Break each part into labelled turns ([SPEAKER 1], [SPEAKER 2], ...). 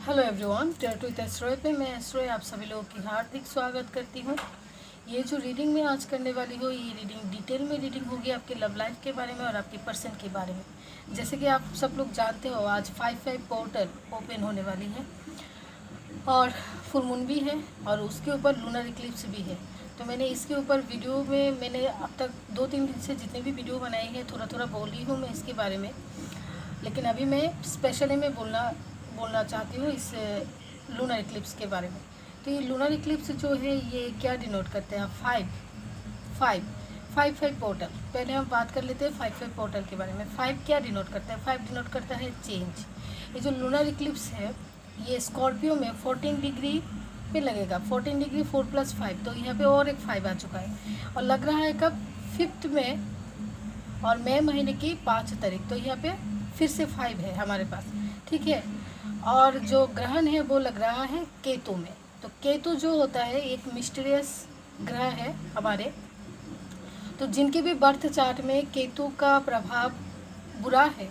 [SPEAKER 1] Hello everyone, tier to एस्ट्रोय पे मैं एस्ट्रोय आप सभी लोगों की हार्दिक स्वागत करती हूँ। ये जो रीडिंग मैं आज करने वाली हूँ, ये रीडिंग डिटेल में रीडिंग होगी आपके लव लाइफ के बारे में और आपके पर्सन के बारे में। जैसे कि आप सब लोग जानते हो, आज 5/5 पोर्टल ओपन होने वाली है और फुल मून भी है और उसके ऊपर लूनर इक्लिप्स भी है। तो मैंने इसके ऊपर वीडियो में मैंने अब तक 2-3 दिन से जितने भी वीडियो बनाए हैं थोड़ा थोड़ा बोली हूँ मैं इसके बारे में, लेकिन अभी मैं स्पेशली मैं बोलना चाहती हूँ इस लूनर इक्लिप्स के बारे में। तो ये लूनर इक्लिप्स जो है ये क्या डिनोट करते हैं? 5/5 पोर्टल। पहले हम बात कर लेते हैं 5/5 पोर्टल के बारे में। 5 क्या डिनोट करता है? 5 डिनोट करता है चेंज। ये जो लूनर इक्लिप्स है ये स्कॉर्पियो में 14 डिग्री पे लगेगा। 14 डिग्री 4 + 5, तो यहाँ पे और एक 5 आ चुका है और लग रहा है कब? 5 में और मई महीने की 5 तारीख। तो यहाँ पे फिर से 5 है हमारे पास, ठीक है। और जो ग्रहण है वो लग रहा है केतु में। तो केतु जो होता है एक मिस्टीरियस ग्रह है हमारे। तो जिनके भी बर्थ चार्ट में केतु का प्रभाव बुरा है,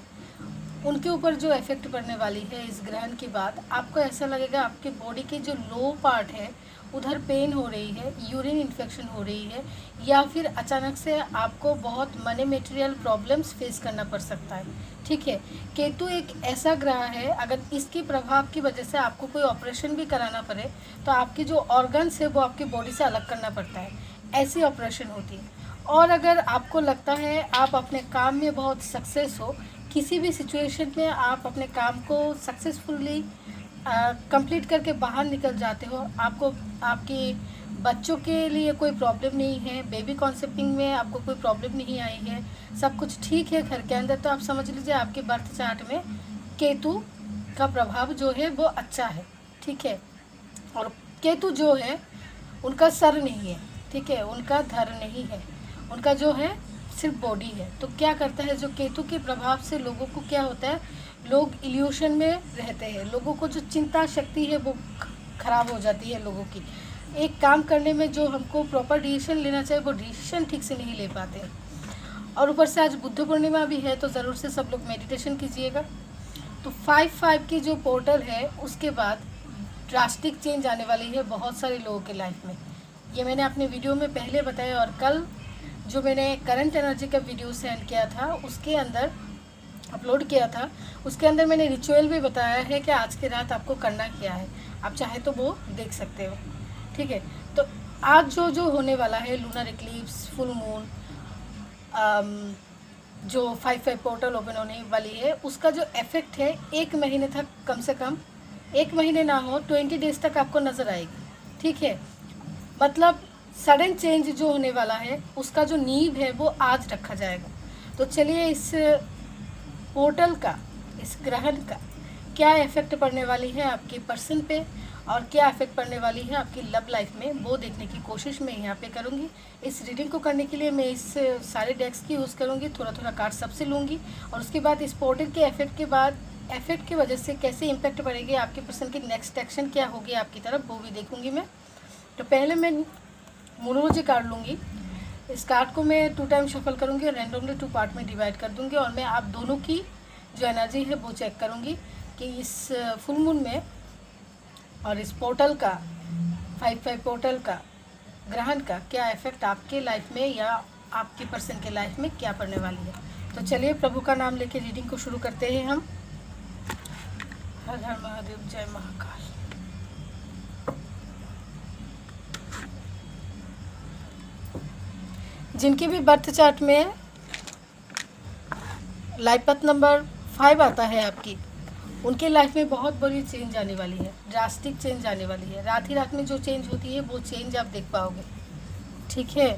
[SPEAKER 1] उनके ऊपर जो इफेक्ट पड़ने वाली है इस ग्रहण के बाद, आपको ऐसा लगेगा आपके बॉडी के जो लो पार्ट है उधर पेन हो रही है, यूरिन इन्फेक्शन हो रही है, या फिर अचानक से आपको बहुत मनी मटेरियल प्रॉब्लम्स फेस करना पड़ सकता है, ठीक है। केतु एक ऐसा ग्रह है, अगर इसके प्रभाव की वजह से आपको कोई ऑपरेशन भी कराना पड़े तो आपके जो ऑर्गन्स है वो आपकी बॉडी से अलग करना पड़ता है, ऐसी ऑपरेशन होती है। और अगर आपको लगता है आप अपने काम में बहुत सक्सेस हो, किसी भी सिचुएशन में आप अपने काम को सक्सेसफुली कंप्लीट करके बाहर निकल जाते हो, आपको आपके बच्चों के लिए कोई प्रॉब्लम नहीं है, बेबी कॉन्सेप्टिंग में आपको कोई प्रॉब्लम नहीं आई है, सब कुछ ठीक है घर के अंदर, तो आप समझ लीजिए आपके बर्थ चार्ट में केतु का प्रभाव जो है वो अच्छा है, ठीक है। और केतु जो है उनका सर नहीं है, ठीक है, उनका धर नहीं है, उनका जो है सिर्फ बॉडी है। तो क्या करता है, जो केतु के प्रभाव से लोगों को क्या होता है, लोग इल्यूशन में रहते हैं, लोगों को जो चिंता शक्ति है वो खराब हो जाती है लोगों की। एक काम करने में जो हमको प्रॉपर डिसीजन लेना चाहिए वो डिसीजन ठीक से नहीं ले पाते हैं। और ऊपर से आज बुद्ध पूर्णिमा भी है, तो ज़रूर से सब लोग मेडिटेशन कीजिएगा। तो 5/5 की जो पोर्टल है उसके बाद ड्रास्टिक चेंज आने वाली है बहुत सारे लोगों के लाइफ में। ये मैंने अपने वीडियो में पहले बताया, और कल जो मैंने करंट एनर्जी का वीडियो सेंड किया था उसके अंदर अपलोड किया था, उसके अंदर मैंने रिचुअल भी बताया है कि आज की रात आपको करना क्या है। आप चाहे तो वो देख सकते हो, ठीक है। तो आज जो होने वाला है लूनर इक्लिप्स, फुल मून, जो 5/5 पोर्टल ओपन होने वाली है, उसका जो इफेक्ट है 1 महीने तक, कम से कम 1 महीने ना हो 20 डेज तक आपको नज़र आएगी, ठीक है। मतलब सडन चेंज जो होने वाला है उसका जो नींव है वो आज रखा जाएगा। तो चलिए इस पोर्टल का, इस ग्रहण का क्या इफेक्ट पड़ने वाली है आपके पर्सन पे और क्या इफेक्ट पड़ने वाली है आपकी लव लाइफ में, वो देखने की कोशिश मैं यहाँ पे करूँगी। इस रीडिंग को करने के लिए मैं इस सारे डेक्स की यूज़ करूँगी, थोड़ा थोड़ा कार्ड सबसे लूँगी, और उसके बाद इस पोर्टल के इफेक्ट के बाद इफेक्ट की वजह से कैसे इम्पैक्ट पड़ेगी, आपके पर्सन की नेक्स्ट एक्शन क्या होगी आपकी तरफ, वो भी देखूँगी मैं। तो पहले मैं मोनोलॉजी कार्ड लूँगी। इस कार्ड को मैं 2 टाइम शफल करूँगी और रैंडमली 2 पार्ट में डिवाइड कर दूँगी, और मैं आप दोनों की जो एनर्जी है वो चेक करूँगी कि इस फुल मून में और इस पोर्टल का 5/5 पोर्टल का ग्रहण का क्या इफेक्ट आपके लाइफ में या आपके पर्सन के लाइफ में क्या पड़ने वाली है। तो चलिए प्रभु का नाम लेके रीडिंग को शुरू करते हैं हम। हर हर महादेव, जय महाकाल। जिनकी भी बर्थ चार्ट में लाइफ पथ नंबर 5 आता है आपकी, उनके लाइफ में बहुत बड़ी चेंज आने वाली है, ड्रास्टिक चेंज आने वाली है। रात ही रात में जो चेंज होती है वो चेंज आप देख पाओगे, ठीक है।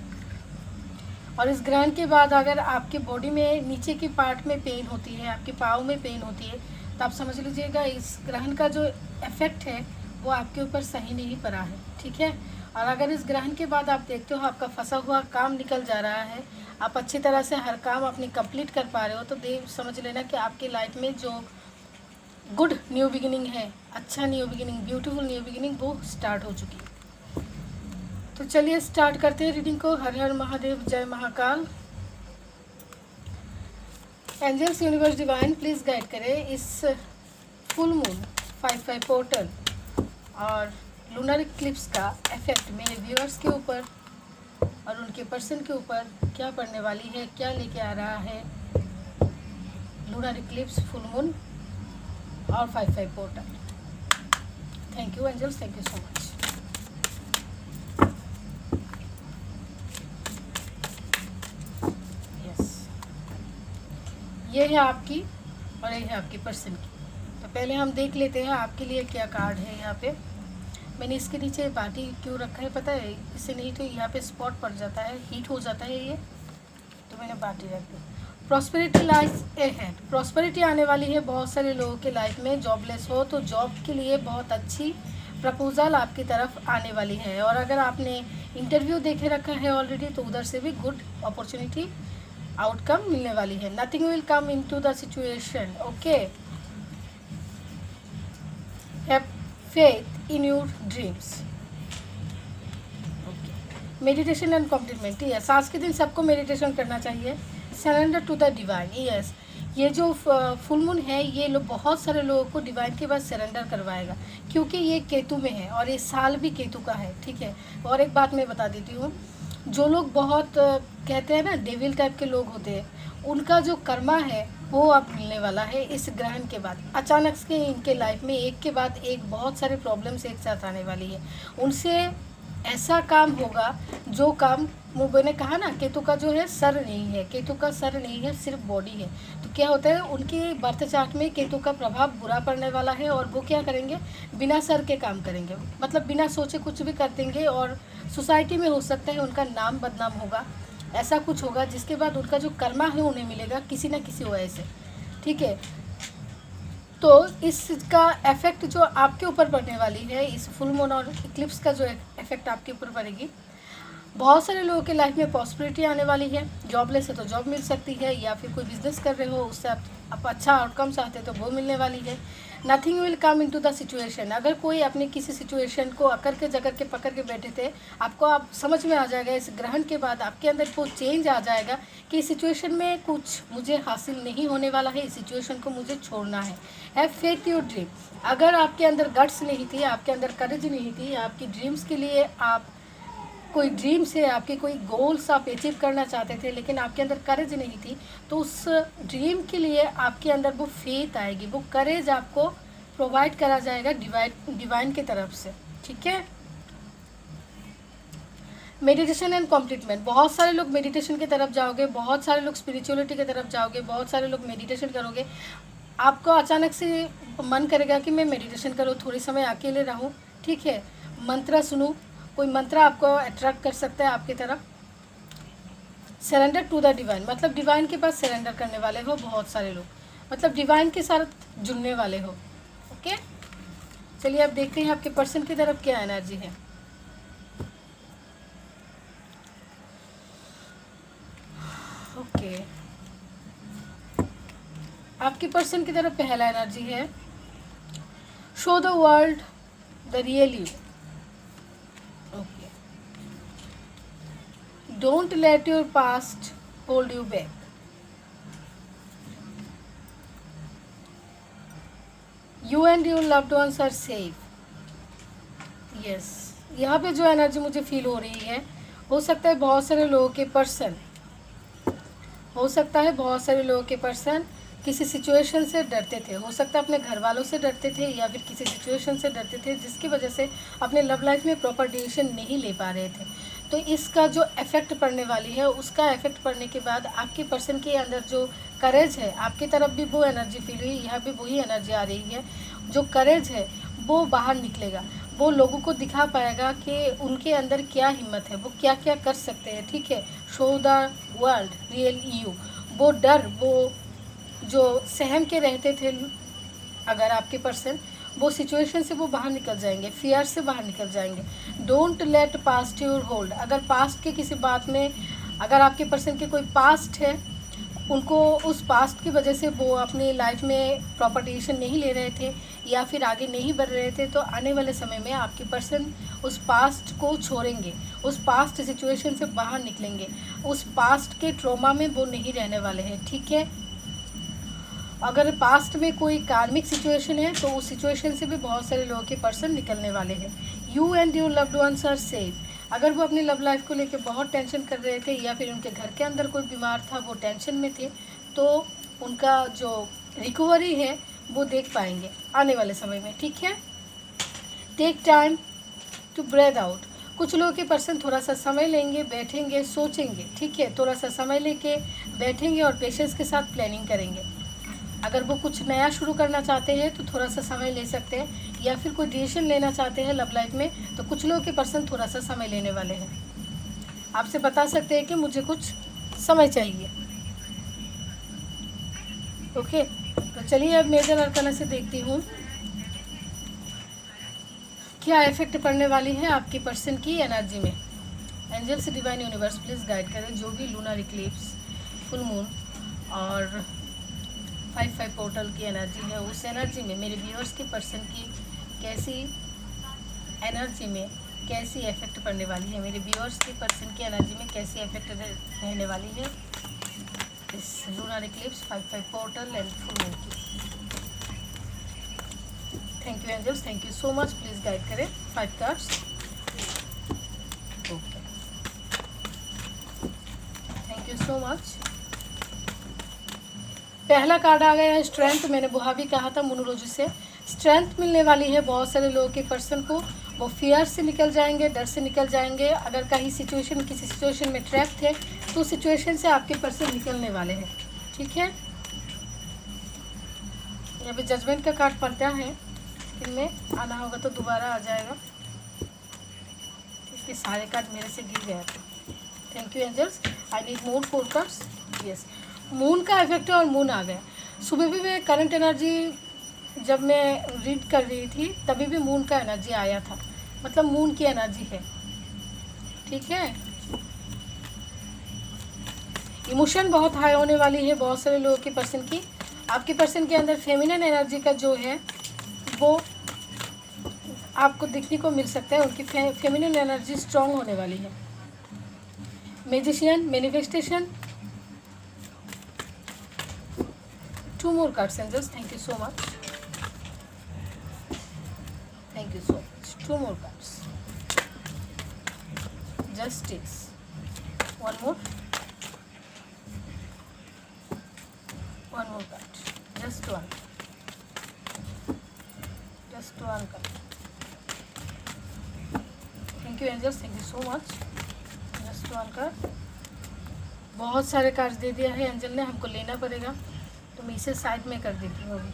[SPEAKER 1] और इस ग्रहण के बाद अगर आपके बॉडी में नीचे की पार्ट में पेन होती है, आपके पाँव में पेन होती है, तो आप समझ लीजिएगा इस ग्रहण का जो इफेक्ट है वो आपके ऊपर सही नहीं पड़ा है, ठीक है। और अगर इस ग्रहण के बाद आप देखते हो आपका फंसा हुआ काम निकल जा रहा है, आप अच्छी तरह से हर काम अपनी कंप्लीट कर पा रहे हो, तो समझ लेना कि आपकी लाइफ में जो गुड न्यू बिगिनिंग है, अच्छा new beginning, beautiful new beginning, वो स्टार्ट हो चुकी है। तो चलिए स्टार्ट करते हैं रीडिंग को। हर हर महादेव, जय Mahakal. Angels, universe, divine please guide करें इस फुल मून 5/5 पोर्टल और लूनर इक्लिप्स का इफेक्ट मेरे व्यूअर्स के ऊपर और उनके पर्सन के ऊपर क्या पड़ने वाली है, क्या लेके आ रहा है लूनर इक्लिप्स, फुल मून और 5/5 portal. Thank you angels, thank you so much. Yes, ये है आपकी और ये है आपकी पर्सन की। तो पहले हम देख लेते हैं आपके लिए क्या कार्ड है। यहाँ पे मैंने इसके नीचे बाटी क्यों रखा है पता है? इससे नहीं तो यहाँ पे स्पॉट पड़ जाता है, हीट हो जाता है ये, तो मैंने बाटी रख दी। प्रॉस्पेरिटी लाइज अहेड, प्रॉस्पेरिटी आने वाली है बहुत सारे लोगों के लाइफ में। जॉबलेस हो तो जॉब के लिए बहुत अच्छी प्रपोजल आपकी तरफ आने वाली है, और अगर आपने इंटरव्यू देखे रखा है ऑलरेडी तो उधर से भी गुड अपॉर्चुनिटी आउटकम मिलने वाली है। Nothing will come in to the situation, okay. Have faith in your dreams, okay. Meditation and complement, yes, आज के दिन सबको मेडिटेशन करना चाहिए। Surrender to the divine, yes, ये जो फुल मून है ये लोग बहुत सारे लोगों को डिवाइन के बाद सरेंडर करवाएगा, क्योंकि ये केतु में है और ये साल भी केतु का है, ठीक है। और एक बात मैं बता देती हूँ, जो लोग बहुत कहते हैं ना डेविल टाइप के लोग होते हैं, उनका जो कर्मा है वो अब मिलने वाला है इस ग्रहण के बाद। अचानक से इनके लाइफ में एक के बाद एक बहुत सारे प्रॉब्लम्स एक साथ आने वाली है। उनसे ऐसा काम होगा जो काम, मैंने कहा ना केतु का जो है सर नहीं है, केतु का सर नहीं है, सिर्फ बॉडी है। तो क्या होता है उनके बर्थ चार्ट में केतु का प्रभाव बुरा पड़ने वाला है, और वो क्या करेंगे, बिना सर के काम करेंगे, मतलब बिना सोचे कुछ भी कर देंगे, और सोसाइटी में हो सकता है उनका नाम बदनाम होगा, ऐसा कुछ होगा जिसके बाद उनका जो कर्मा है उन्हें मिलेगा किसी न किसी वजह से, ठीक है। तो इसका इफेक्ट जो आपके ऊपर पड़ने वाली है, इस फुल मून और इक्लिप्स का जो इफेक्ट आपके ऊपर पड़ेगी, बहुत सारे लोगों के लाइफ में प्रॉस्पेरिटी आने वाली है। जॉबलेस है तो जॉब मिल सकती है, या फिर कोई बिजनेस कर रहे हो उससे आप अच्छा आउटकम चाहते हो तो वो मिलने वाली है। Nothing will come into the situation, अगर कोई अपने किसी सिचुएशन को अकड़ के जकड़ के पकड़ के बैठे थे, आपको आप समझ में आ जाएगा इस ग्रहण के बाद, आपके अंदर वो चेंज आ जाएगा कि इस सिचुएशन में कुछ मुझे हासिल नहीं होने वाला है, इस सिचुएशन को मुझे छोड़ना है। हैव फेथ योर ड्रीम, अगर आपके अंदर गट्स नहीं थी, आपके अंदर करेज नहीं थी, आपकी ड्रीम्स के लिए आप कोई ड्रीम्स है, आपके कोई गोल्स आप अचीव करना चाहते थे लेकिन आपके अंदर करेज नहीं थी, तो उस ड्रीम के लिए आपके अंदर वो फेथ आएगी, वो करेज आपको प्रोवाइड करा जाएगा डिवाइन की तरफ से, ठीक है। मेडिटेशन एंड कॉम्प्लीटमेंट, बहुत सारे लोग मेडिटेशन की तरफ जाओगे, बहुत सारे लोग स्पिरिचुअलिटी की तरफ जाओगे, बहुत सारे लोग मेडिटेशन करोगे। आपको अचानक से मन करेगा कि मैं मेडिटेशन करूँ, थोड़ी समय अकेले रहूँ, ठीक है, मंत्र सुनूँ, कोई मंत्र आपको अट्रैक्ट कर सकता है आपकी तरफ। सरेंडर टू द डिवाइन, मतलब डिवाइन के पास सरेंडर करने वाले हो बहुत सारे लोग, मतलब डिवाइन के साथ जुड़ने वाले हो, ओके। चलिए अब देखते हैं आपके पर्सन की तरफ क्या एनर्जी है। ओके, आपके पर्सन की तरफ पहला एनर्जी है, show the world the real you. Don't let your past hold you back. You and your loved ones are safe. Yes, यहाँ पे जो एनर्जी मुझे फील हो रही है, हो सकता है बहुत सारे लोगों के पर्सन, हो सकता है बहुत सारे लोगों के पर्सन किसी सिचुएशन से डरते थे, हो सकता है अपने घर वालों से डरते थे या फिर किसी सिचुएशन से डरते थे जिसकी वजह से अपने लव लाइफ में प्रॉपर डिसीजन नहीं ले पा रहे थे। तो इसका जो इफ़ेक्ट पड़ने वाली है, उसका इफ़ेक्ट पड़ने के बाद आपके पर्सन के अंदर जो करेज है, आपकी तरफ भी वो एनर्जी फील हुई, यहाँ भी वही एनर्जी आ रही है, जो करेज है वो बाहर निकलेगा, वो लोगों को दिखा पाएगा कि उनके अंदर क्या हिम्मत है, वो क्या क्या कर सकते हैं, ठीक है। Show the world real you, वो डर, वो जो सहम के रहते थे अगर आपके पर्सन, वो सिचुएशन से वो बाहर निकल जाएंगे, फियर से बाहर निकल जाएंगे। Don't let past your hold, अगर पास्ट के किसी बात में, अगर आपके पर्सन के कोई पास्ट है, उनको उस पास्ट की वजह से वो अपनी लाइफ में प्रॉपर डिसीजन नहीं ले रहे थे या फिर आगे नहीं बढ़ रहे थे, तो आने वाले समय में आपके पर्सन उस पास्ट को छोड़ेंगे, उस पास्ट सिचुएशन से बाहर निकलेंगे, उस पास्ट के ट्रॉमा में वो नहीं रहने वाले हैं, ठीक है। अगर पास्ट में कोई कार्मिक सिचुएशन है तो उस सिचुएशन से भी बहुत सारे लोगों के पर्सन निकलने वाले हैं। You and your loved ones are safe. अगर वो अपनी लव लाइफ को लेकर बहुत टेंशन कर रहे थे या फिर उनके घर के अंदर कोई बीमार था, वो टेंशन में थे, तो उनका जो रिकवरी है वो देख पाएंगे आने वाले समय में। ठीक है, take time to breathe out. कुछ लोगों के पर्सन थोड़ा सा समय लेंगे, बैठेंगे, सोचेंगे। ठीक है, थोड़ा सा समय लेके बैठेंगे और पेशेंस के साथ प्लानिंग करेंगे। अगर वो कुछ नया शुरू करना चाहते हैं तो थोड़ा सा समय ले सकते हैं, या फिर कोई डिसीजन लेना चाहते हैं लव लाइफ में तो कुछ लोगों के पर्सन थोड़ा सा समय लेने वाले हैं। आपसे बता सकते हैं कि मुझे कुछ समय चाहिए। ओके, तो चलिए अब मेजर अरकाना से देखती हूँ क्या इफेक्ट पड़ने वाली है आपकी पर्सन की एनर्जी में। Angels, divine universe please guide करें जो भी लूनर इक्लिप्स, फुल मून और 5/5 पोर्टल की एनर्जी है, उस एनर्जी में मेरे व्यूअर्स के पर्सन की कैसी एनर्जी में कैसी इफेक्ट पड़ने वाली है, मेरे व्यूअर्स के पर्सन की एनर्जी में कैसी इफेक्ट रहने वाली है इस lunar eclipse, 5/5 portal and full moon की। Thank you angels, thank you so much. Please guide करें 5 cards. Okay, thank you so much. पहला कार्ड आ गया है स्ट्रेंथ। मैंने वहाँ भी कहा था मोनोलॉजी से स्ट्रेंथ मिलने वाली है बहुत सारे लोगों के पर्सन को। वो फियर से निकल जाएंगे, डर से निकल जाएंगे। अगर कहीं सिचुएशन किसी सिचुएशन में ट्रैप थे तो सिचुएशन से आपके पर्सन निकलने वाले हैं। ठीक है, यहाँ पे जजमेंट का कार्ड पड़ता है, इनमें आना होगा तो दोबारा आ जाएगा। इसके सारे कार्ड मेरे से गिर गया था। Thank you angels, I need more 4 cards. Yes, moon का इफेक्ट है और मून आ गया। सुबह भी मैं करंट एनर्जी जब मैं रीड कर रही थी तभी भी मून का एनर्जी आया था, मतलब मून की एनर्जी है। ठीक है, इमोशन बहुत हाई होने वाली है बहुत सारे लोगों के पर्सन की। आपके पर्सन के अंदर फेमिनिन एनर्जी का जो है वो आपको देखने को मिल सकता है। उनकी फेमिनिन एनर्जी स्ट्रांग होने वाली है। Magician, manifestation, 2 more cards angels, thank you so much, thank you so much। 2 more cards, justice, 1 more card, just one card। thank you angels, thank you so much। just one card। बहुत सारे cards they दिया है angel ने, हमको लेना पड़ेगा तो मैं इसे साइड में कर देती हूँ अभी।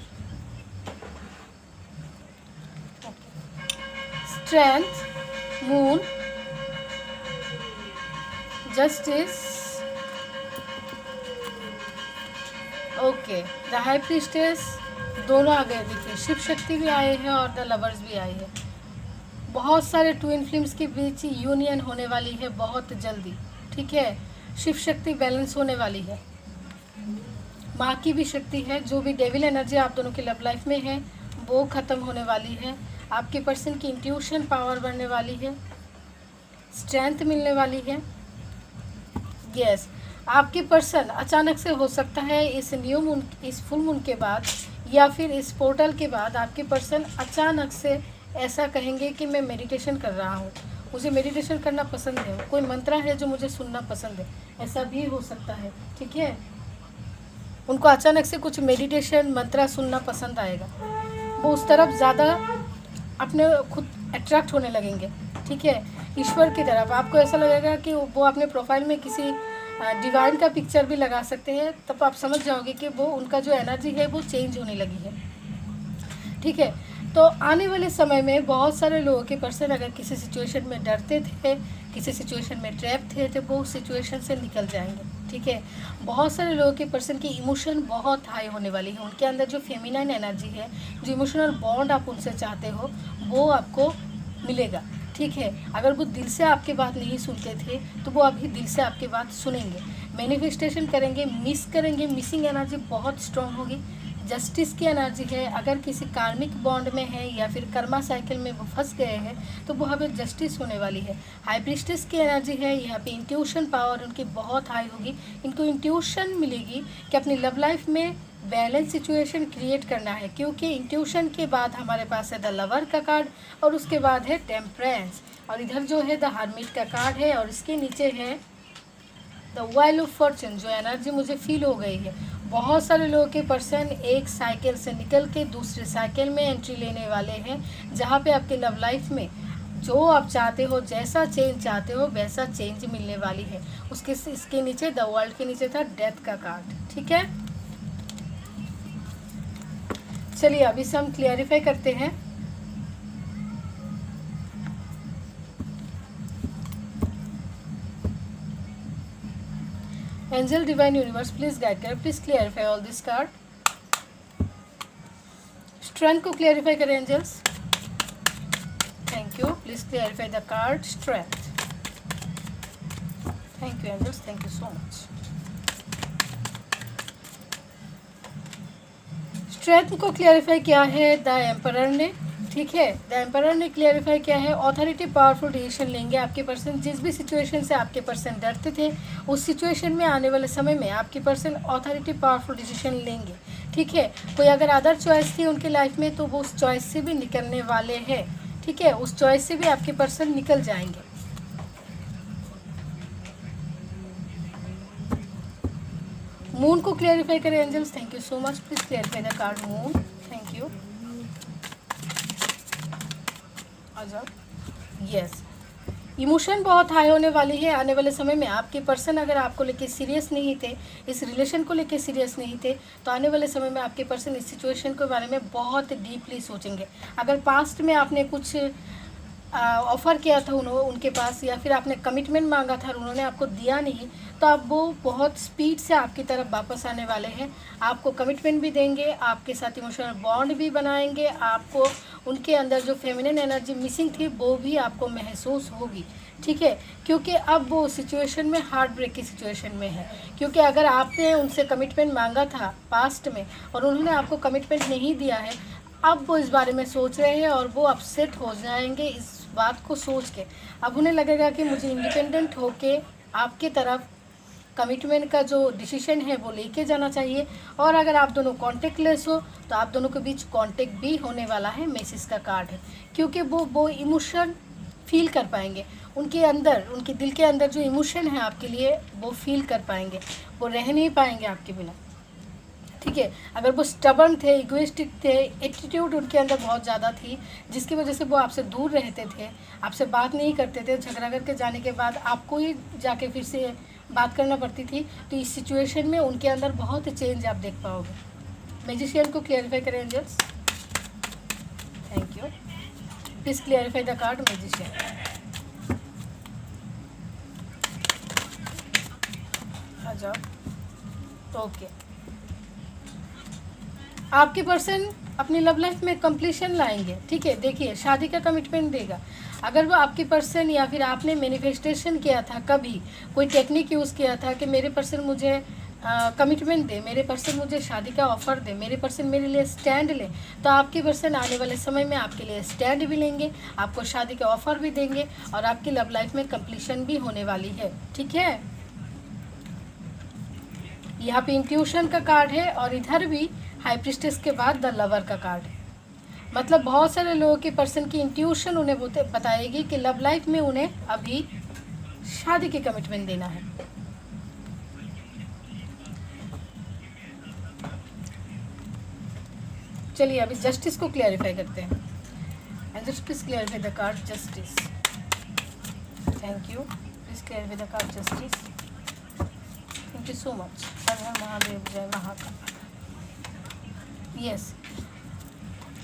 [SPEAKER 1] Strength, moon, justice, okay, the high priestess, दोनों आ गए। देखिए शिव शक्ति भी आए हैं और द लवर्स भी आए हैं। बहुत सारे ट्विन फ्लेम्स के बीच यूनियन होने वाली है बहुत जल्दी। ठीक है, शिव शक्ति बैलेंस होने वाली है, माँ की भी शक्ति है। जो भी डेविल एनर्जी आप दोनों की लव लाइफ में है वो ख़त्म होने वाली है। आपके पर्सन की इंट्यूशन पावर बढ़ने वाली है, स्ट्रेंथ मिलने वाली है। यस, आपके पर्सन अचानक से हो सकता है इस न्यू मून, इस फुल मून के बाद या फिर इस पोर्टल के बाद आपके पर्सन अचानक से ऐसा कहेंगे कि मैं मेडिटेशन कर रहा हूँ, मुझे मेडिटेशन करना पसंद है, कोई मंत्र है जो मुझे सुनना पसंद है, ऐसा भी हो सकता है। ठीक है, उनको अचानक से कुछ मेडिटेशन मंत्र सुनना पसंद आएगा, वो उस तरफ ज़्यादा अपने खुद अट्रैक्ट होने लगेंगे। ठीक है, ईश्वर की तरफ आपको ऐसा लगेगा कि वो अपने प्रोफाइल में किसी डिवाइन का पिक्चर भी लगा सकते हैं, तब आप समझ जाओगे कि वो उनका जो एनर्जी है वो चेंज होने लगी है। ठीक है, तो आने वाले समय में बहुत सारे लोगों के पर्सन अगर किसी सिचुएशन में डरते थे, किसी सिचुएशन में ट्रैप थे, तो वो सिचुएशन से निकल जाएंगे। ठीक है, बहुत सारे लोगों के पर्सन की इमोशन बहुत हाई होने वाली है। उनके अंदर जो फेमिनाइन एनर्जी है, जो इमोशनल बॉन्ड आप उनसे चाहते हो वो आपको मिलेगा। ठीक है, अगर वो दिल से आपकी बात नहीं सुनते थे तो वो अभी दिल से आपकी बात सुनेंगे, मैनिफेस्टेशन करेंगे, मिस करेंगे, मिसिंग एनर्जी बहुत स्ट्रांग होगी। जस्टिस की एनर्जी है, अगर किसी कार्मिक बॉन्ड में है या फिर कर्मा साइकिल में वो फंस गए हैं तो वहाँ पे जस्टिस होने वाली है। हाई प्रीस्टेस की एनर्जी है, यहाँ पे इंट्यूशन पावर उनकी बहुत हाई होगी। इनको इंट्यूशन मिलेगी कि अपनी लव लाइफ में बैलेंस सिचुएशन क्रिएट करना है, क्योंकि इंट्यूशन के बाद हमारे पास है द लवर का कार्ड और उसके बाद है टेम्परेंस, और इधर जो है द हर्मिट का कार्ड है और इसके नीचे है द व्हील ऑफ फॉर्चून। जो एनर्जी मुझे फील हो गई है, बहुत सारे लोगों के पर्सन एक साइकिल से निकल के दूसरे साइकिल में एंट्री लेने वाले हैं, जहाँ पे आपके लव लाइफ में जो आप चाहते हो, जैसा चेंज चाहते हो वैसा चेंज मिलने वाली है। उसके इसके नीचे द वर्ल्ड के नीचे था डेथ का कार्ड। ठीक है, चलिए अभी से हम क्लियरिफाई करते हैं। Angel divine universe please guide करें, please clarify all this card. Strength को क्लियरिफाई करें angels, thank you. Please clarify the card strength, thank you angels, thank you so much. Strength को क्लियरिफाई किया है द एम्परर ने। ठीक है, the emperor ने क्लियरिफाई किया है ऑथोरिटी पावरफुल डिसीजन लेंगे आपके पर्सन। जिस भी सिचुएशन से आपके पर्सन डरते थे, उस सिचुएशन में आने वाले समय में आपके पर्सन ऑथोरिटी पावरफुल डिसीजन लेंगे। ठीक है, कोई अगर अदर चॉइस थी उनके लाइफ में तो वो उस चॉइस से भी निकलने वाले हैं। ठीक है, उस चॉइस से भी आपके पर्सन निकल जाएंगे। मून को क्लियरिफाई करें angels, thank you so much. Please clarify the card moon, thank you. Yes, emotion बहुत हाई होने वाली है आने वाले समय में। आपके पर्सन अगर आपको लेके सीरियस नहीं थे, इस रिलेशन को लेके सीरियस नहीं थे, तो आने वाले समय में आपके पर्सन इस सिचुएशन के बारे में बहुत डीपली सोचेंगे। अगर पास्ट में आपने कुछ ऑफ़र किया था उनके पास, या फिर आपने कमिटमेंट मांगा था और उन्होंने आपको दिया नहीं, तो अब वो बहुत स्पीड से आपकी तरफ वापस आने वाले हैं। आपको कमिटमेंट भी देंगे, आपके साथ इमोशनल बॉन्ड भी बनाएंगे, आपको उनके अंदर जो फेमिनिन एनर्जी मिसिंग थी वो भी आपको महसूस होगी। ठीक है, क्योंकि अब वो सिचुएशन में हार्ट ब्रेक की सिचुएशन में है। क्योंकि अगर आपने उनसे कमिटमेंट मांगा था पास्ट में और उन्होंने आपको कमिटमेंट नहीं दिया है, अब वो इस बारे में सोच रहे हैं और वो अपसेट हो जाएंगे इस बात को सोच के। अब उन्हें लगेगा कि मुझे इंडिपेंडेंट होके आपके तरफ कमिटमेंट का जो डिसीजन है वो लेके जाना चाहिए। और अगर आप दोनों कॉन्टेक्ट लेस हो तो आप दोनों के बीच कॉन्टेक्ट भी होने वाला है। मैसेज का कार्ड है, क्योंकि वो इमोशन फील कर पाएंगे। उनके अंदर, उनके दिल के अंदर जो इमोशन है आपके लिए वो फील कर पाएंगे, वो रह नहीं पाएंगे आपके बिना। ठीक है, अगर वो स्टबर्न थे, इगोइस्टिक थे, एटीट्यूड उनके अंदर बहुत ज़्यादा थी, जिसकी वजह से वो आपसे दूर रहते थे, आपसे बात नहीं करते थे, झगड़ा करके जाने के बाद आपको ही जाके फिर से बात करना पड़ती थी, तो इस सिचुएशन में उनके अंदर बहुत चेंज आप देख पाओगे। मैजिशियन को क्लियरिफाई करें angels, thank you. Please clarify the card magician. आ जाओ, ओके। आपके पर्सन अपनी लव लाइफ में कंप्लीशन लाएंगे। ठीक है, देखिए शादी का कमिटमेंट देगा। अगर वो आपके पर्सन या फिर आपने मैनिफेस्टेशन किया था, कभी कोई टेक्निक यूज़ किया था कि मेरे पर्सन मुझे कमिटमेंट दे, मेरे पर्सन मुझे शादी का ऑफ़र दे, मेरे पर्सन मेरे लिए स्टैंड ले, तो आपके पर्सन आने वाले समय में आपके लिए स्टैंड भी लेंगे, आपको शादी का ऑफ़र भी देंगे और आपकी लव लाइफ में कंप्लीशन भी होने वाली है। ठीक है, यहाँ पे इंट्यूशन का कार्ड है और इधर भी हाई प्रिस्टेस के बाद द लवर का कार्ड है। मतलब बहुत सारे लोगों के पर्सन की इंट्यूशन उन्हें बताएगी कि लव लाइफ में उन्हें अभी शादी की कमिटमेंट देना है। चलिए अभी जस्टिस को क्लियरिफाई करते हैं। And just please clarify the card justice, thank you. Please clarify the card justice, thank you so much. हर हर महादेव, जय महाकाल। यस,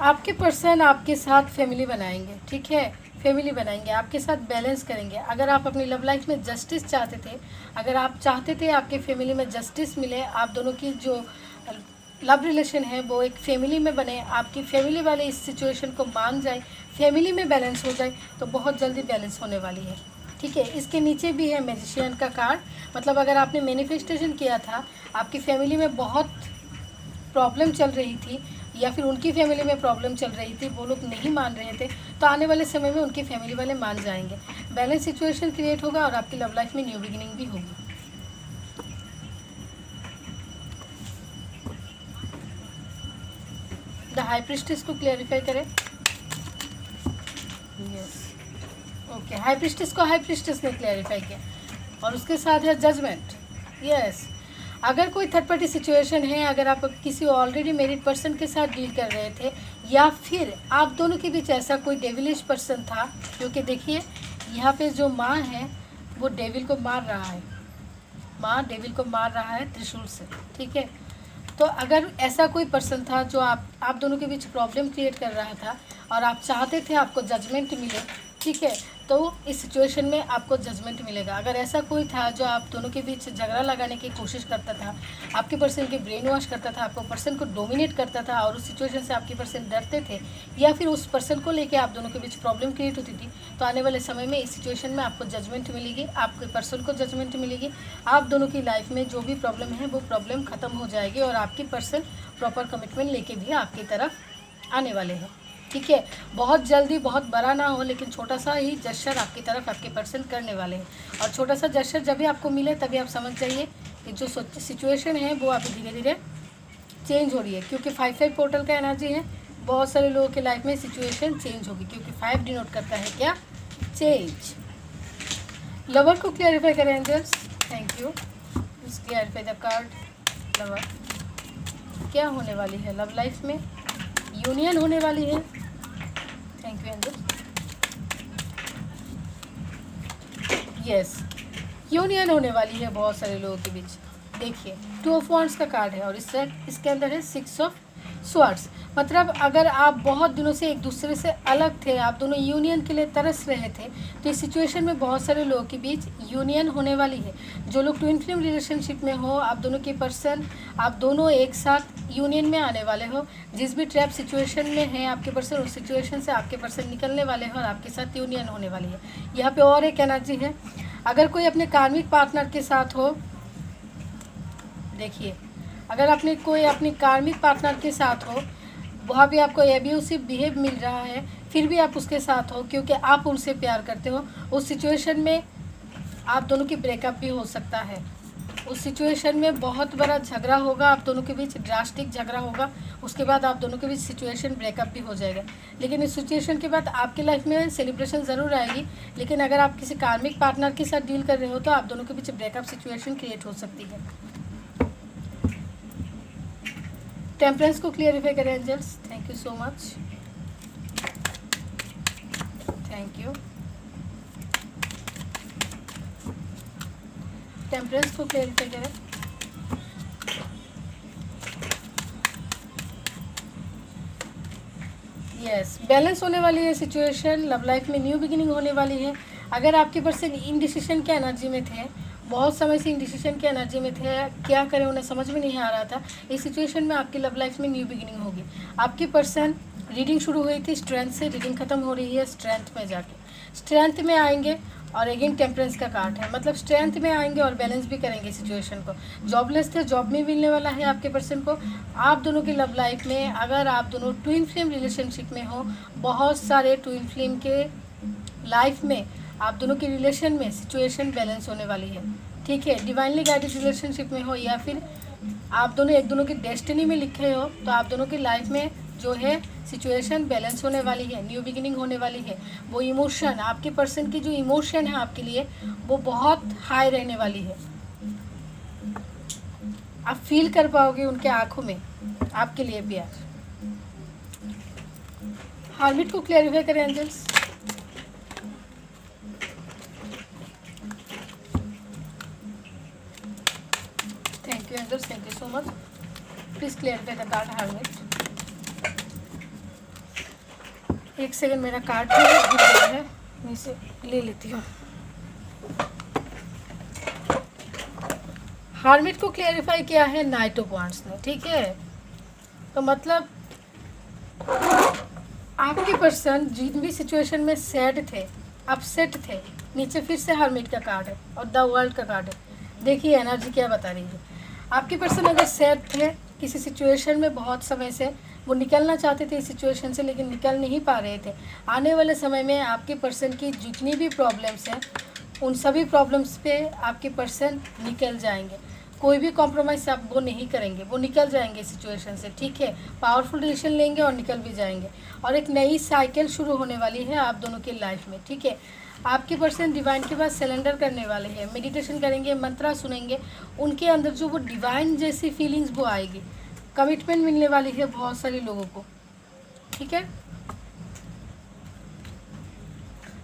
[SPEAKER 1] आपके पर्सन आपके साथ फैमिली बनाएंगे। ठीक है, फैमिली बनाएंगे, आपके साथ बैलेंस करेंगे। अगर आप अपनी लव लाइफ में जस्टिस चाहते थे, अगर आप चाहते थे आपके फैमिली में जस्टिस मिले, आप दोनों की जो लव रिलेशन है वो एक फैमिली में बने, आपकी फैमिली वाले इस सिचुएशन को मान जाए, फैमिली में बैलेंस हो जाए, तो बहुत जल्दी बैलेंस होने वाली है। ठीक है, इसके नीचे भी है मैजिशियन का कार्ड। मतलब अगर आपने मैनिफेस्टेशन किया था, आपकी फैमिली में बहुत प्रॉब्लम चल रही थी या फिर उनकी फैमिली में प्रॉब्लम चल रही थी, वो लोग नहीं मान रहे थे, तो आने वाले समय में उनकी फैमिली वाले मान जाएंगे, बैलेंस सिचुएशन क्रिएट होगा और आपकी लव लाइफ में न्यू बिगिनिंग भी होगी। हाई प्रीस्टेस को क्लैरिफाई करें। यस, ओके, हाई प्रीस्टेस को हाई प्रीस्टेस ने क्लैरिफाई किया और उसके साथ है जजमेंट। यस, अगर कोई थर्ड पार्टी सिचुएशन है, अगर आप किसी ऑलरेडी मैरिड पर्सन के साथ डील कर रहे थे या फिर आप दोनों के बीच ऐसा कोई डेविलिश पर्सन था, क्योंकि देखिए यहाँ पे जो माँ है वो डेविल को मार रहा है, माँ डेविल को मार रहा है त्रिशूल से, ठीक है। तो अगर ऐसा कोई पर्सन था जो आप दोनों के बीच प्रॉब्लम क्रिएट कर रहा था और आप चाहते थे आपको जजमेंट मिले, ठीक है, तो इस सिचुएशन में आपको जजमेंट मिलेगा। अगर ऐसा कोई था जो आप दोनों के बीच झगड़ा लगाने की कोशिश करता था, आपके पर्सन के ब्रेन वॉश करता था, आपको पर्सन को डोमिनेट करता था और उस सिचुएशन से आपके पर्सन डरते थे या फिर उस पर्सन को लेके आप दोनों के बीच प्रॉब्लम क्रिएट होती थी, तो आने वाले समय में इस सिचुएशन में आपको जजमेंट मिलेगी, आपके पर्सन को जजमेंट मिलेगी। आप दोनों की लाइफ में जो भी प्रॉब्लम है वो प्रॉब्लम ख़त्म हो जाएगी और आपकी पर्सन प्रॉपर कमिटमेंट लेके भी आपकी तरफ आने वाले हैं, ठीक है। बहुत जल्दी, बहुत बड़ा ना हो, लेकिन छोटा सा ही जेस्चर आपकी तरफ आपके पर्सन करने वाले हैं। और छोटा सा जेस्चर जब भी आपको मिले तभी आप समझ जाइए कि जो सिचुएशन है वो अभी धीरे धीरे चेंज हो रही है, क्योंकि 5-5 पोर्टल का एनर्जी है। बहुत सारे लोगों के लाइफ में सिचुएशन चेंज होगी, क्योंकि 5 डिनोट करता है क्या, चेंज। लवर को क्लियरिफाई करें angels, thank you. Clarify the card lover, क्या होने वाली है लव लाइफ में, यूनियन होने वाली है। Thank you angel. Yes, union होने वाली है बहुत सारे लोगों के बीच। देखिए 2 ऑफ वॉन्ड्स का कार्ड है और इसके अंदर है 6 ऑफ स्वॉर्ड्स। मतलब अगर आप बहुत दिनों से एक दूसरे से अलग थे, आप दोनों यूनियन के लिए तरस रहे थे, तो इस सिचुएशन में बहुत सारे लोगों के बीच यूनियन होने वाली है। जो लोग ट्विन फ्लेम रिलेशनशिप में हो, आप दोनों के पर्सन, आप दोनों एक साथ यूनियन में आने वाले हो। जिस भी ट्रैप सिचुएशन में है आपके पर्सन, उस सिचुएशन से आपके पर्सन निकलने वाले हैं और आपके साथ यूनियन होने वाली है। यहाँ पे और एक एनर्जी है, अगर कोई अपने कार्मिक पार्टनर के साथ हो, देखिए अगर आपने कोई अपने कार्मिक पार्टनर के साथ हो, वहाँ भी आपको एब्यूसिव बिहेव मिल रहा है, फिर भी आप उसके साथ हो क्योंकि आप उनसे प्यार करते हो, उस सिचुएशन में आप दोनों की ब्रेकअप भी हो सकता है। उस सिचुएशन में बहुत बड़ा झगड़ा होगा, आप दोनों के बीच ड्रास्टिक झगड़ा होगा, उसके बाद आप दोनों के बीच सिचुएशन ब्रेकअप भी हो जाएगा। लेकिन इस सिचुएशन के बाद आपकी लाइफ में सेलिब्रेशन ज़रूर आएगी, लेकिन अगर आप किसी कार्मिक पार्टनर के साथ डील कर रहे हो तो आप दोनों के बीच ब्रेकअप सिचुएशन क्रिएट हो सकती है। टेम्परेंस को क्लियरिफाई करें angels, thank you so much, thank you. Temperance को क्लियरिफाई करें। यस, बैलेंस होने वाली है सिचुएशन, लव लाइफ में न्यू बिगिनिंग होने वाली है। अगर आपके पर्सन इनडिसीजन के एनर्जी में थे, बहुत समय से इंडिसीजन की एनर्जी में थे, क्या करें उन्हें समझ में नहीं आ रहा था, इस सिचुएशन में आपकी लव लाइफ में न्यू बिगिनिंग होगी। आपकी पर्सन रीडिंग शुरू हुई थी स्ट्रेंथ से, रीडिंग खत्म हो रही है स्ट्रेंथ में जाके, स्ट्रेंथ में आएंगे और अगेन टेम्परेंस का कार्ड है, मतलब स्ट्रेंथ में आएंगे और बैलेंस भी करेंगे सिचुएशन को। जॉबलेस थे, जॉब में मिलने वाला है आपके पर्सन को। आप दोनों की लव लाइफ में, अगर आप दोनों ट्विन फ्लेम रिलेशनशिप में हो, बहुत सारे ट्विन फ्लेम के लाइफ में आप दोनों के रिलेशन में सिचुएशन बैलेंस होने वाली है, ठीक है। डिवाइनली गाइडेड रिलेशनशिप में हो या फिर आप दोनों एक दोनों की डेस्टिनी में लिखे हो, तो आप दोनों की लाइफ में जो है सिचुएशन बैलेंस होने वाली है, न्यू बिगिनिंग होने वाली है। वो इमोशन, आपके पर्सन की जो इमोशन है आपके लिए, वो बहुत हाई रहने वाली है। आप फील कर पाओगे उनके आंखों में आपके लिए प्यार। हार्मिट को क्लैरिफाई करें angels. Thank you angels, thank you so much. Please clarify the card hermit. एक सेकंड, मेरा कार्ड गिर गया है, मैं इसे ले लेती हूँ। हार्मिट को क्लैरिफाई किया है नाइट ऑफ वांड्स ने, ठीक है। तो मतलब आपके पर्सन जिन भी सिचुएशन में सैड थे, अपसेट थे, नीचे फिर से हार्मिट का कार्ड है और द वर्ल्ड का कार्ड है। देखिए एनर्जी क्या बता रही है। आपके पर्सन अगर सैड थे किसी सिचुएशन में, बहुत समय से वो निकलना चाहते थे इस सिचुएशन से, लेकिन निकल नहीं पा रहे थे, आने वाले समय में आपके पर्सन की जितनी भी प्रॉब्लम्स हैं, उन सभी प्रॉब्लम्स पे आपके पर्सन निकल जाएंगे। कोई भी कॉम्प्रोमाइज़ आप वो नहीं करेंगे, वो निकल जाएंगे सिचुएशन से, ठीक है। पावरफुल डिसीजन लेंगे और निकल भी जाएंगे, और एक नई साइकिल शुरू होने वाली है आप दोनों की लाइफ में, ठीक है। आपके पर्सन डिवाइन के पास सरेंडर करने वाले हैं, मेडिटेशन करेंगे, मंत्रा सुनेंगे, उनके अंदर जो वो डिवाइन जैसी फीलिंग्स वो आएगी, कमिटमेंट मिलने वाली है बहुत सारे लोगों को, ठीक है।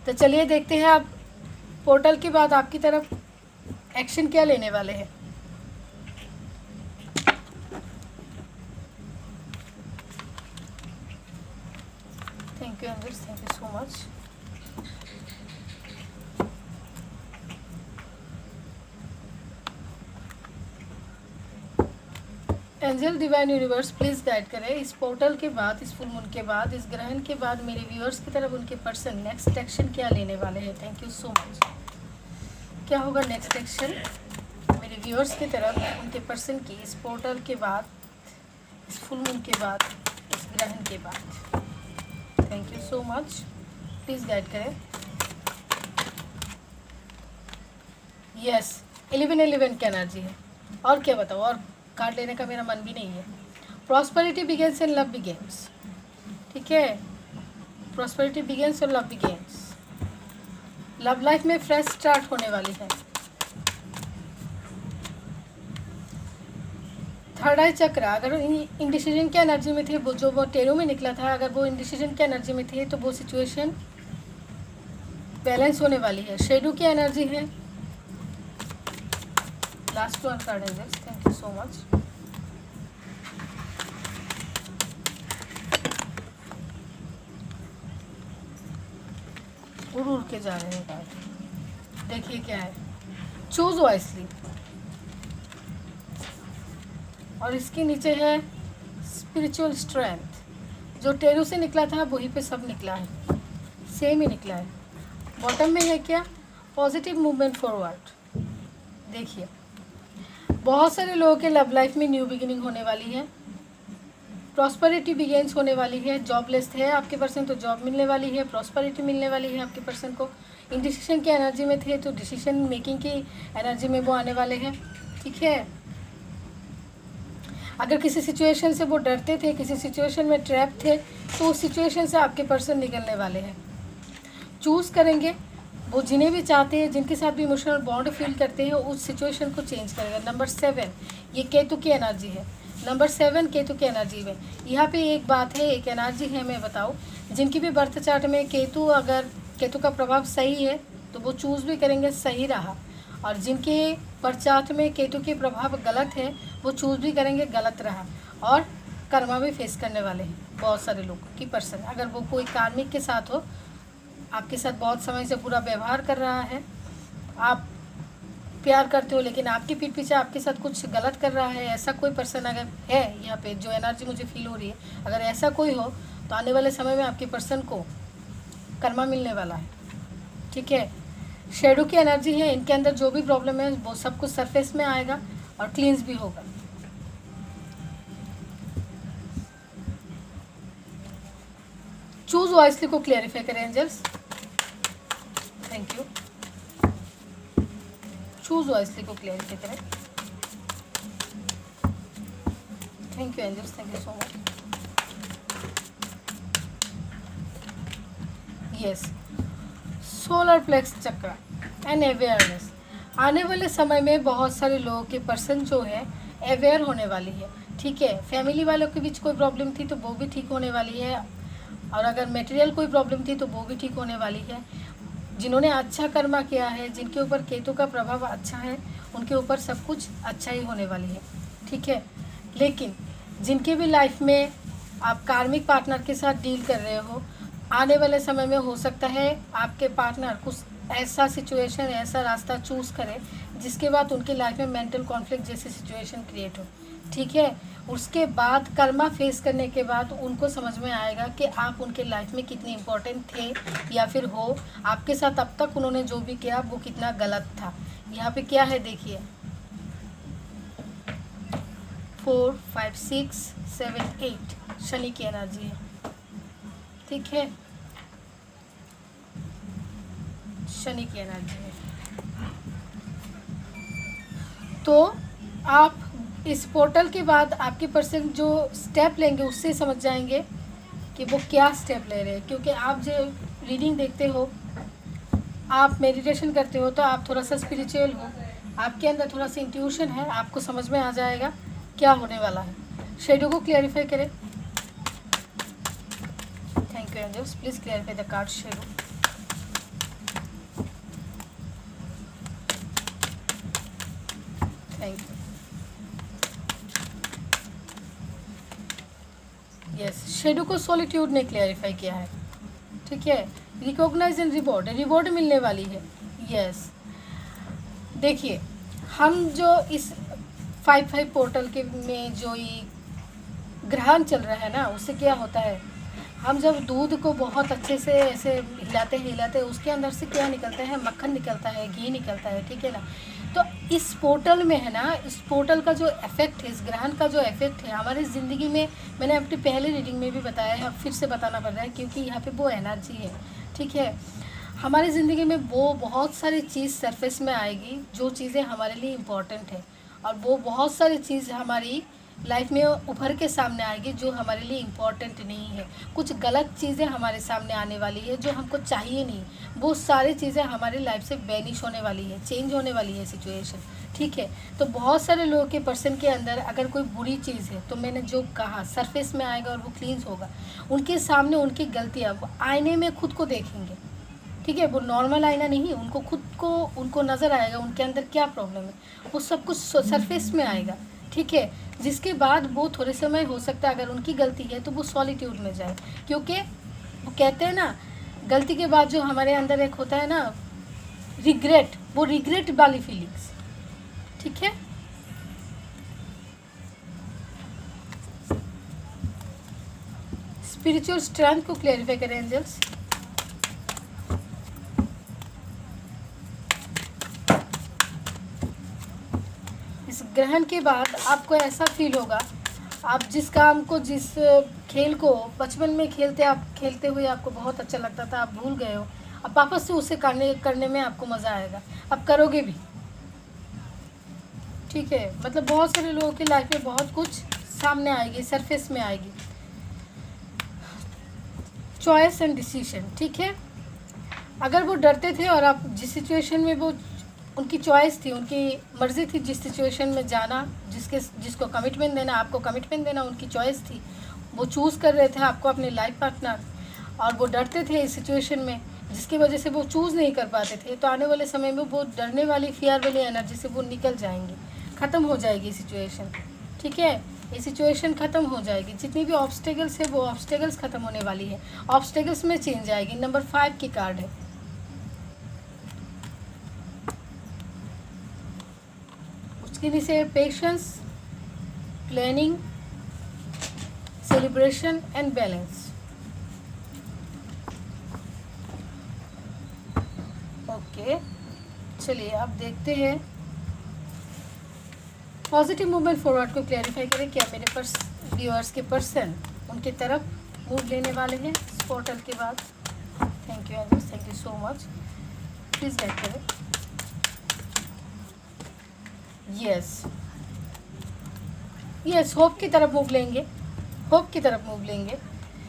[SPEAKER 1] तो चलिए देखते हैं आप पोर्टल के बाद आपकी तरफ एक्शन क्या लेने वाले हैं। Thank you angels, thank you so much. Angel divine universe please guide करें इस पोर्टल के बाद, इस फुल मून के बाद, इस ग्रहण के बाद मेरे व्यूअर्स की तरफ उनके पर्सन नेक्स्ट एक्शन क्या लेने वाले हैं। Thank you so much. क्या होगा नेक्स्ट एक्शन मेरे व्यूअर्स की तरफ उनके पर्सन की इस पोर्टल के बाद, इस फुल मून के बाद, इस ग्रहण के बाद। Thank you so much, please guide करें। यस 11 की एनर्जी है, और क्या बताओ, और कार्ड लेने का मेरा मन भी नहीं है। Prosperity begins and love begins, ठीक है। प्रॉस्पेरिटी बिगेन्स और लव बिगेन्स, लव लाइफ में फ्रेश स्टार्ट होने वाली है। थर्ड आई चक्र, अगर इंडिसीजन की एनर्जी में थे, वो जो वो टेरो में निकला था, अगर वो इंडिसीजन की एनर्जी में थे तो वो सिचुएशन बैलेंस होने वाली है। शेडो की एनर्जी है। लास्ट वन कार्ड है, थैंक यू सो मच। उड़ उड़ के जा रहे हैं कार्ड, देखिए क्या है। चूज वाइसली, और इसके नीचे है स्पिरिचुअल स्ट्रेंथ। जो टेरू से निकला था वहीं पे सब निकला है, सेम ही निकला है। बॉटम में है क्या, पॉजिटिव मूवमेंट फॉरवर्ड। देखिए बहुत सारे लोगों के लव लाइफ में न्यू बिगिनिंग होने वाली है, प्रॉस्पेरिटी बिगेन्स होने वाली है। जॉबलेस है आपके पर्सन तो जॉब मिलने वाली है, प्रॉस्पेरिटी मिलने वाली है आपके पर्सन को। इंडिसीजन की एनर्जी में थे तो डिसीजन मेकिंग की एनर्जी में वो आने वाले हैं, ठीक है। अगर किसी सिचुएशन से वो डरते थे, किसी सिचुएशन में ट्रैप थे, तो उस सिचुएशन से आपके पर्सन निकलने वाले हैं। चूज़ करेंगे, वो जिन्हें भी चाहते हैं, जिनके साथ भी इमोशनल बॉन्ड फील करते हैं, उस सिचुएशन को चेंज करेगा। नंबर 7 ये केतु की एनर्जी है। नंबर 7 केतु की एनर्जी में यहाँ पे एक बात है, एक एनर्जी है, मैं बताऊँ, जिनकी भी बर्थ चार्ट में केतु, अगर केतु का प्रभाव सही है तो वो चूज़ भी करेंगे, सही रहा। और जिनके बर्थ चार्ट में केतु के प्रभाव गलत है वो चूज़ भी करेंगे, गलत रहा, और कर्मा भी फेस करने वाले हैं बहुत सारे लोगों की पर्सन। अगर वो कोई कार्मिक के साथ हो, आपके साथ बहुत समय से बुरा व्यवहार कर रहा है, आप प्यार करते हो लेकिन आपकी पीठ पीछे आपके साथ कुछ गलत कर रहा है, ऐसा कोई पर्सन अगर है यहाँ पे, जो एनर्जी मुझे फील हो रही है, अगर ऐसा कोई हो तो आने वाले समय में आपके पर्सन को कर्मा मिलने वाला है, ठीक है। शेडो की एनर्जी है, इनके अंदर जो भी प्रॉब्लम है वो सब कुछ सरफेस में आएगा और क्लींस भी होगा। चूज वॉइसली को क्लियरिफाई करें angels, thank you. Choose wisely को क्लियरिफाई करें, thank you angels, thank you so much. Yes, solar plexus chakra and awareness. आने वाले समय में बहुत सारे लोगों के पर्सन जो है अवेयर होने वाली है, ठीक है। फैमिली वालों के बीच कोई प्रॉब्लम थी तो वो भी ठीक होने वाली है, और अगर मटेरियल कोई प्रॉब्लम थी तो वो भी ठीक होने वाली है। जिन्होंने अच्छा कर्मा किया है, जिनके ऊपर केतु का प्रभाव अच्छा है, उनके ऊपर सब कुछ अच्छा ही होने वाली है, ठीक है। लेकिन जिनके भी लाइफ में आप कार्मिक पार्टनर के साथ डील कर रहे हो, आने वाले समय में हो सकता है आपके पार्टनर कुछ ऐसा सिचुएशन, ऐसा रास्ता चूज़ करे जिसके बाद उनकी लाइफ में मेंटल कॉन्फ्लिक्ट जैसी सिचुएशन क्रिएट हो, ठीक है। उसके बाद कर्मा फेस करने के बाद उनको समझ में आएगा कि आप उनके लाइफ में कितने इम्पोर्टेंट थे या फिर हो, आपके साथ अब तक उन्होंने जो भी किया वो कितना गलत था। यहाँ पे क्या है देखिए, 4 5 6 7 8 शनि की एनर्जी है, ठीक है, शनि की एनर्जी है। तो आप इस पोर्टल के बाद आपके पर्सन जो स्टेप लेंगे उससे समझ जाएंगे कि वो क्या स्टेप ले रहे हैं, क्योंकि आप जो रीडिंग देखते हो, आप मेडिटेशन करते हो, तो आप थोड़ा सा स्पिरिचुअल हो, आपके अंदर थोड़ा सा इंट्यूशन है, आपको समझ में आ जाएगा क्या होने वाला है। शेडो को क्लैरिफाई करें। Thank you angels, please clarify the card shadow. Thank you. Yes, shadow को सॉलिट्यूड ने क्लैरिफाई किया है, ठीक है। रिकॉग्नाइज एंड रिवॉर्ड, रिवॉर्ड मिलने वाली है। यस, देखिए हम जो इस 5-5 पोर्टल के में जो ये ग्रहण चल रहा है ना, उससे क्या होता है, हम जब दूध को बहुत अच्छे से ऐसे हिलाते उसके अंदर से क्या निकलता है, मक्खन निकलता है, घी निकलता है, ठीक है ना। तो इस पोर्टल में है ना, इस पोर्टल का जो इफेक्ट है, इस ग्रहण का जो इफेक्ट है हमारी ज़िंदगी में, मैंने अपनी पहले रीडिंग में भी बताया है, अब फिर से बताना पड़ रहा है क्योंकि यहाँ पे वो एनर्जी है, ठीक है। हमारी ज़िंदगी में वो बहुत सारी चीज़ सरफेस में आएगी जो चीज़ें हमारे लिए इम्पॉर्टेंट है, और वो बहुत सारी चीज़ हमारी लाइफ में उभर के सामने आएगी जो हमारे लिए इम्पॉर्टेंट नहीं है। कुछ गलत चीज़ें हमारे सामने आने वाली है जो हमको चाहिए नहीं, वो सारी चीज़ें हमारी लाइफ से वैनिश होने वाली है, चेंज होने वाली है सिचुएशन, ठीक है। तो बहुत सारे लोगों के पर्सन के अंदर अगर कोई बुरी चीज़ है तो मैंने जो कहा सरफेस में आएगा और वो क्लींस होगा, उनके सामने उनकी गलतियाँ आईने में खुद को देखेंगे, ठीक है। वो नॉर्मल आईना नहीं, उनको खुद को उनको नज़र आएगा उनके अंदर क्या प्रॉब्लम है, वो सब कुछ सरफेस में आएगा, ठीक है। जिसके बाद वो थोड़े समय हो सकता है अगर उनकी गलती है तो वो सॉलिट्यूड में जाए, क्योंकि वो कहते हैं ना गलती के बाद जो हमारे अंदर एक होता है ना रिग्रेट, वो रिग्रेट वाली फीलिंग्स, ठीक है। स्पिरिचुअल स्ट्रेंथ को क्लैरिफाई करें एंजल्स। इस ग्रहण के बाद आपको ऐसा फील होगा, आप जिस काम को, जिस खेल को बचपन में खेलते हुए आपको बहुत अच्छा लगता था, आप भूल गए हो, अब वापस से उसे करने में आपको मज़ा आएगा, अब करोगे भी, ठीक है। मतलब बहुत सारे लोगों की लाइफ में बहुत कुछ सामने आएगी, सरफेस में आएगी। चॉइस एंड डिसीजन, ठीक है। अगर वो डरते थे और आप जिस सिचुएशन में, वो उनकी चॉइस थी, उनकी मर्ज़ी थी जिस सिचुएशन में जाना, जिसको कमिटमेंट देना, आपको कमिटमेंट देना उनकी चॉइस थी, वो चूज़ कर रहे थे आपको अपने लाइफ पार्टनर, और वो डरते थे इस सिचुएशन में जिसकी वजह से वो चूज़ नहीं कर पाते थे। तो आने वाले समय में वो डरने वाली, फियर वाली एनर्जी से वो निकल जाएंगे, ख़त्म हो जाएगी सिचुएशन, ठीक है। ये सिचुएशन ख़त्म हो जाएगी, जितनी भी ऑब्स्टेकल्स है वो ऑब्स्टेकल्स ख़त्म होने वाली है, ऑब्स्टेकल्स में चेंज आएगी। नंबर 5 की कार्ड है, उसके नीचे patience, planning, celebration and balance. Okay, चलिए अब देखते हैं पॉजिटिव मूवमेंट फॉरवर्ड को क्लैरिफाई करें। क्या मेरे व्यूअर्स के पर्सन उनके तरफ मूव लेने वाले हैं इस पोर्टल के बाद। Thank you angels, thank you so much, please guide करें। यस, होप की तरफ मूव लेंगे, होप की तरफ मूव लेंगे।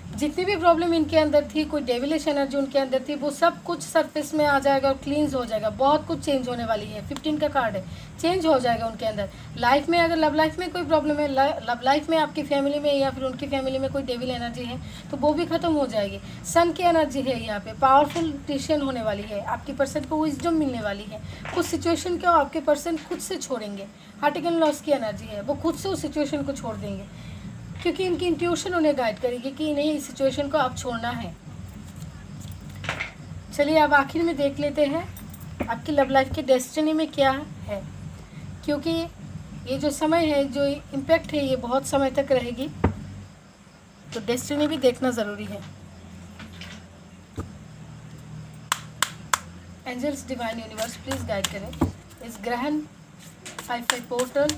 [SPEAKER 1] जितनी भी प्रॉब्लम इनके अंदर थी, कोई डेविलिश एनर्जी उनके अंदर थी, वो सब कुछ सरफेस में आ जाएगा और क्लींस हो जाएगा। बहुत कुछ चेंज होने वाली है। 15 का कार्ड है, चेंज हो जाएगा उनके अंदर। लाइफ में अगर लव लाइफ में कोई प्रॉब्लम है, लव लाइफ में आपकी फैमिली में या फिर उनकी फैमिली में कोई डेविल एनर्जी है तो वो भी ख़त्म हो जाएगी। सन की एनर्जी है यहाँ पे, पावरफुल डिसीजन होने वाली है, आपकी पर्सन को विजडम मिलने वाली है। कुछ सिचुएशन को आपके पर्सन खुद से छोड़ेंगे। हार्टिकल लॉस की एनर्जी है, वो खुद से उस सिचुएशन को छोड़ देंगे क्योंकि इनकी इंट्यूशन उन्हें गाइड करेगी कि नहीं, इस सिचुएशन को अब छोड़ना है। चलिए अब आखिर में देख लेते हैं आपकी लव लाइफ की डेस्टिनी में क्या है, क्योंकि ये जो समय है, जो इम्पैक्ट है, ये बहुत समय तक रहेगी, तो डेस्टिनी भी देखना ज़रूरी है। Angels, divine universe, please guide करें इस ग्रहण, 5-5 पोर्टल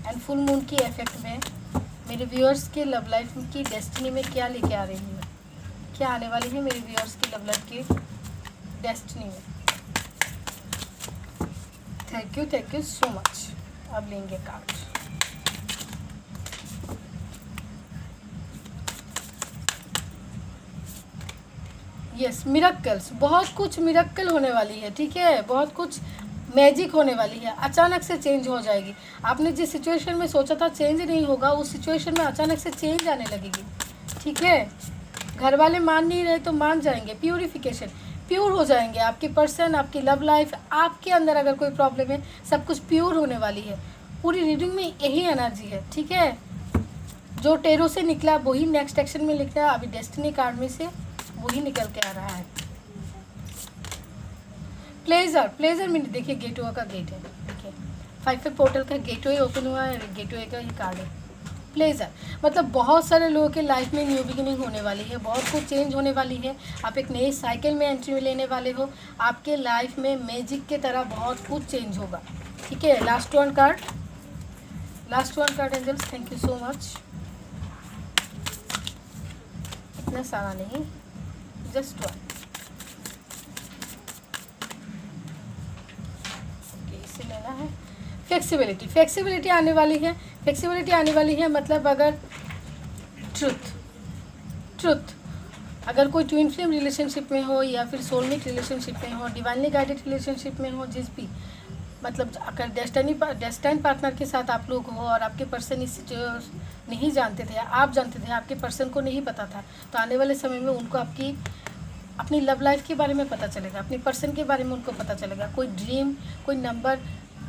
[SPEAKER 1] एंड फुल मून की इफेक्ट में मेरे व्यूअर्स के लव लाइफ की डेस्टिनी में क्या लेके आ रही है, क्या आने वाली है मेरे व्यूअर्स की लव लाइफ की डेस्टिनी में। Thank you so much. अब लेंगे कार्ड। यस, मिरेकल्स, बहुत कुछ मिरेकल होने वाली है, ठीक है, बहुत कुछ मैजिक होने वाली है, अचानक से चेंज हो जाएगी। आपने जिस सिचुएशन में सोचा था चेंज नहीं होगा, उस सिचुएशन में अचानक से चेंज आने लगेगी, ठीक है। घर वाले मान नहीं रहे तो मान जाएंगे, प्यूरिफिकेशन, प्योर हो जाएंगे आपके पर्सन, आपकी लव लाइफ, आपके अंदर अगर कोई प्रॉब्लम है, सब कुछ प्योर होने वाली है। पूरी रीडिंग में यही एनर्जी है, ठीक है। जो टेरो से निकला वही नेक्स्ट एक्शन में लिखना है, अभी डेस्टिनी कार्ड में से वही निकल के आ रहा है। प्लेजर, प्लेजर में देखिए गेटवे का गेट है, देखिए 5 पोर्टल का गेटवे ओपन हुआ है, गेटवे का ये कार्ड है। प्लेजर मतलब बहुत सारे लोगों के लाइफ में न्यू बिगिनिंग होने वाली है, बहुत कुछ चेंज होने वाली है, आप एक नई साइकिल में एंट्री लेने वाले हो, आपके लाइफ में मैजिक के तरह बहुत कुछ चेंज होगा, ठीक है। Last one card, last one card angels, thank you so much. इतना सारा नहीं, जस्ट वन, इसे लेना है। फ्लेक्सिबिलिटी, फ्लेक्सिबिलिटी आने वाली है, फ्लेक्सिबिलिटी आने वाली है, मतलब अगर ट्रुथ अगर कोई ट्विन फ्लेम रिलेशनशिप में हो या फिर सोलमेट रिलेशनशिप में हो, डिवाइनली गाइडेड रिलेशनशिप में हो, जिस भी मतलब अगर डेस्टाइन पार्टनर के साथ आप लोग हो और आपके पर्सन इस नहीं जानते थे, आप जानते थे, आपके पर्सन को नहीं पता था, तो आने वाले समय में उनको आपकी अपनी लव लाइफ के बारे में पता चलेगा, अपने पर्सन के बारे में उनको पता चलेगा, कोई ड्रीम, कोई नंबर,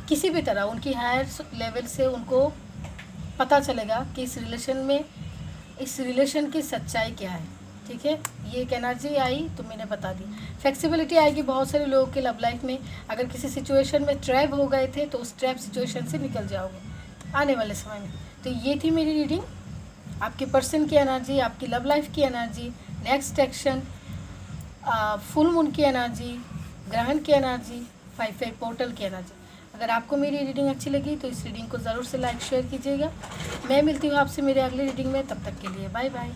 [SPEAKER 1] किसी भी तरह उनकी हायर लेवल से उनको पता चलेगा कि इस रिलेशन की सच्चाई क्या है, ठीक है। ये एक एनर्जी आई तो मैंने बता दी। फ्लेक्सिबिलिटी आएगी बहुत सारे लोगों के लव लाइफ में, अगर किसी सिचुएशन में ट्रैप हो गए थे तो उस ट्रैप सिचुएशन से निकल जाओगे आने वाले समय में। तो ये थी मेरी रीडिंग, आपके पर्सन की एनर्जी, आपकी लव लाइफ की energy, next action, full moon की एनर्जी, ग्रहण की एनर्जी, 5 पोर्टल की एनर्जी। अगर आपको मेरी रीडिंग अच्छी लगी तो इस रीडिंग को ज़रूर से लाइक शेयर कीजिएगा। मैं मिलती हूँ आपसे मेरे अगली रीडिंग में, तब तक के लिए बाय बाय।